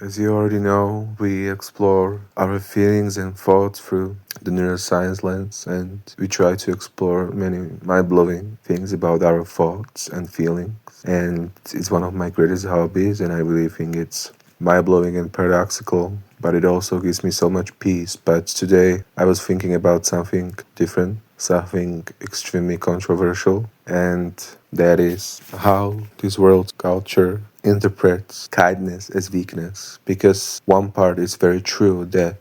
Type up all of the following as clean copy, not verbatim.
As you already know, we explore our feelings and thoughts through the neuroscience lens, and we try to explore many mind-blowing things about our thoughts and feelings. And it's one of my greatest hobbies, and I really think it's mind-blowing and paradoxical, but it also gives me so much peace. But today I was thinking about something different, something extremely controversial, and that is how this world culture interprets kindness as weakness. Because one part is very true that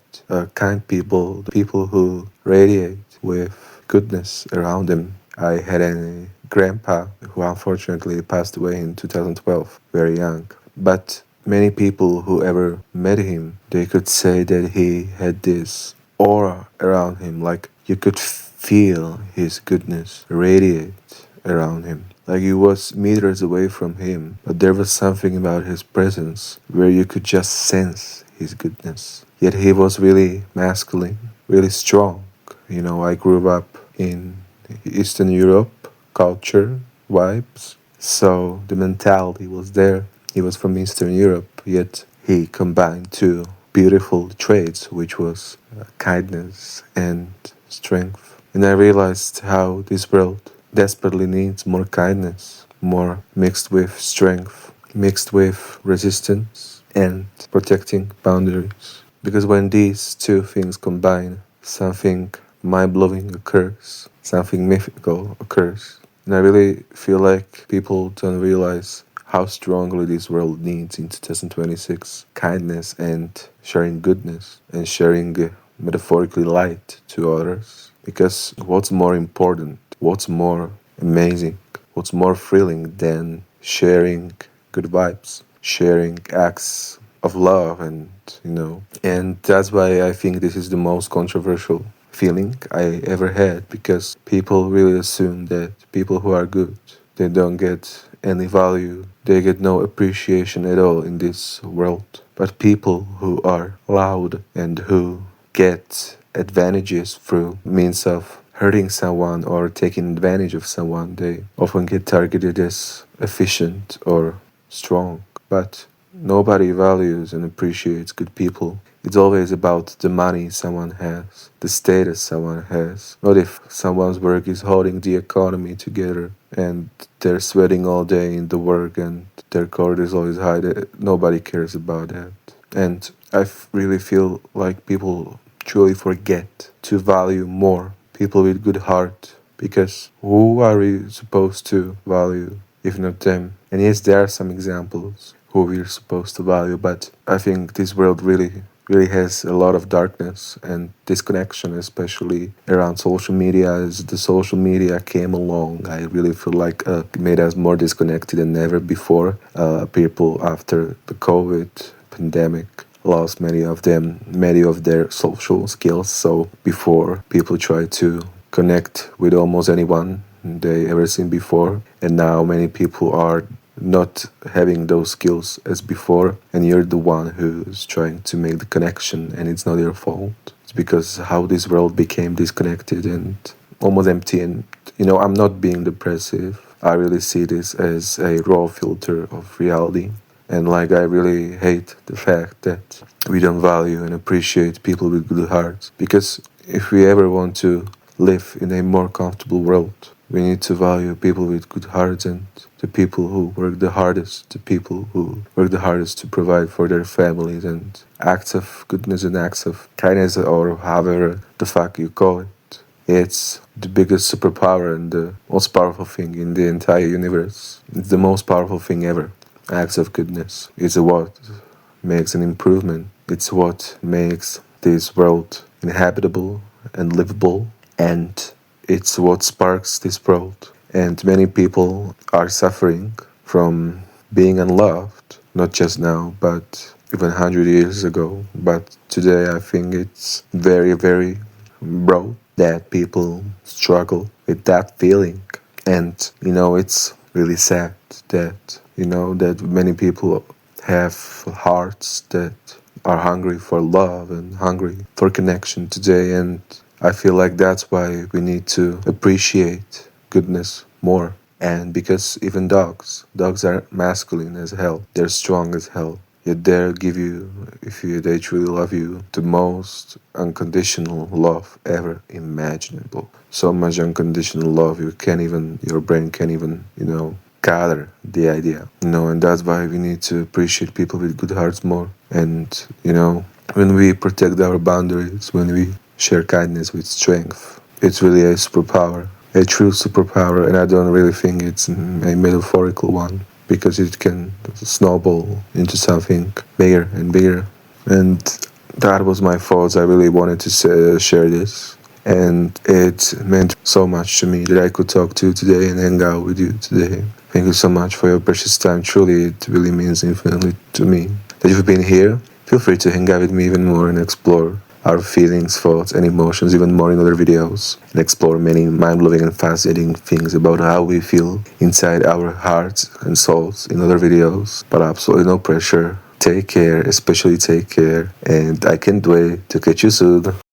kind people, the people who radiate with goodness around them. I had a grandpa who unfortunately passed away in 2012, very young. But many people who ever met him, they could say that he had this aura around him, like you could feel his goodness radiate around him. Like you was meters away from him, but there was something about his presence where you could just sense his goodness. Yet he was really masculine, really strong. I grew up in Eastern Europe culture, vibes, so the mentality was there. He was from Eastern Europe, yet he combined two beautiful traits, which was kindness and strength. And I realized how this world desperately needs more kindness, more mixed with strength, mixed with resistance and protecting boundaries. Because when these two things combine, something mind-blowing occurs, something mythical occurs. And I really feel like people don't realize how strongly this world needs in 2026 kindness and sharing goodness and sharing metaphorically light to others. Because what's more important, what's more amazing, what's more thrilling than sharing good vibes, sharing acts of love and that's why I think this is the most controversial feeling I ever had, because people really assume that people who are good, they don't get any value, they get no appreciation at all in this world. But people who are loud and who get advantages through means of hurting someone or taking advantage of someone, they often get targeted as efficient or strong. But nobody values and appreciates good people. It's always about the money someone has, the status someone has, not if someone's work is holding the economy together and they're sweating all day in the work and their cortisol is high. Nobody cares about that. And really feel like people truly forget to value more people with good heart, because who are we supposed to value if not them? And yes, there are some examples who we're supposed to value, but I think this world really has a lot of darkness and disconnection, especially around social media. As the social media came along, I really feel like it made us more disconnected than ever before. People after the COVID pandemic lost many of their social skills. So before, people try to connect with almost anyone they ever seen before, and now many people are not having those skills as before, and you're the one who's trying to make the connection, and it's not your fault. It's because how this world became disconnected and almost empty. And I'm not being depressive. I really see this as a raw filter of reality. And like, I really hate the fact that we don't value and appreciate people with good hearts. Because if we ever want to live in a more comfortable world, we need to value people with good hearts and the people who work the hardest, the people who work the hardest to provide for their families, and acts of goodness and acts of kindness, or however the fuck you call it. It's the biggest superpower and the most powerful thing in the entire universe. It's the most powerful thing ever. Acts of goodness. It's what makes an improvement. It's what makes this world inhabitable and livable, and it's what sparks this world. And many people are suffering from being unloved, not just now, but even 100 years ago. But today I think it's very, very broad that people struggle with that feeling. And, it's really sad that many people have hearts that are hungry for love and hungry for connection today. And I feel like that's why we need to appreciate goodness more. And because even dogs are masculine as hell, they're strong as hell. yet they'll give you, they truly love you, the most unconditional love ever imaginable. So much unconditional love your brain can't even, gather the idea. And that's why we need to appreciate people with good hearts more. And, when we protect our boundaries, when we share kindness with strength, it's really a superpower, a true superpower, and I don't really think it's a metaphorical one, because it can snowball into something bigger and bigger. And that was my thoughts. I really wanted to share this, and it meant so much to me that I could talk to you today and hang out with you today. Thank you so much for your precious time. Truly, it really means infinitely to me that you've been here. Feel free to hang out with me even more and explore our feelings, thoughts, and emotions even more in other videos, and explore many mind-blowing and fascinating things about how we feel inside our hearts and souls in other videos. But absolutely no pressure. Take care, especially take care, and I can't wait to catch you soon.